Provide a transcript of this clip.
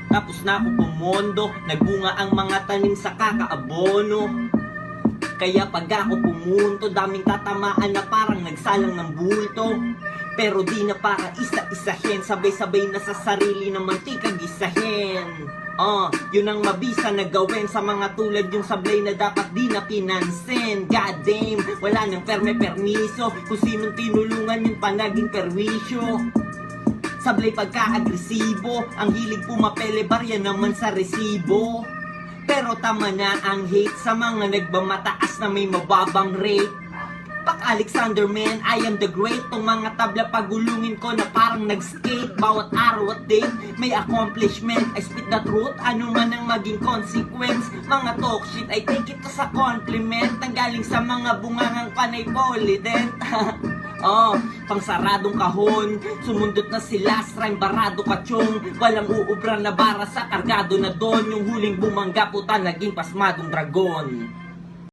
Tapos na ako pumondo, nagbunga ang mga tanim sa kakaabono. Kaya pag ako pumunto, daming tatamaan na parang nagsalang ng bulto. Pero di na para isa-isahin, sabay-sabay na sa sarili na mantikang isahin. Yun ang mabisa na gawin sa mga tulad yung sablay na dapat di na pinansin. God damn, wala nang permiso, kung sinong tinulungan yun pa naging perwisyo. Sablay pagka-agresibo, ang hilig pumapele, barya naman sa resibo. Pero tama na ang hate sa mga nagbamataas na may mababang rate. Pak Alexander man, I am the great. Tong mga tabla pagulungin ko na parang nag-skate. Bawat araw at day, may accomplishment. I spit the truth, ano man ang maging consequence. Mga talk shit, I take it as a compliment. Nanggaling sa mga bungangang panay polydent. Pangsaradong kahon, sumundot na si last rhyme, barado kachong. Walang uubra na bara sa kargado na don. Yung huling bumangga puta, naging pasmadong dragon.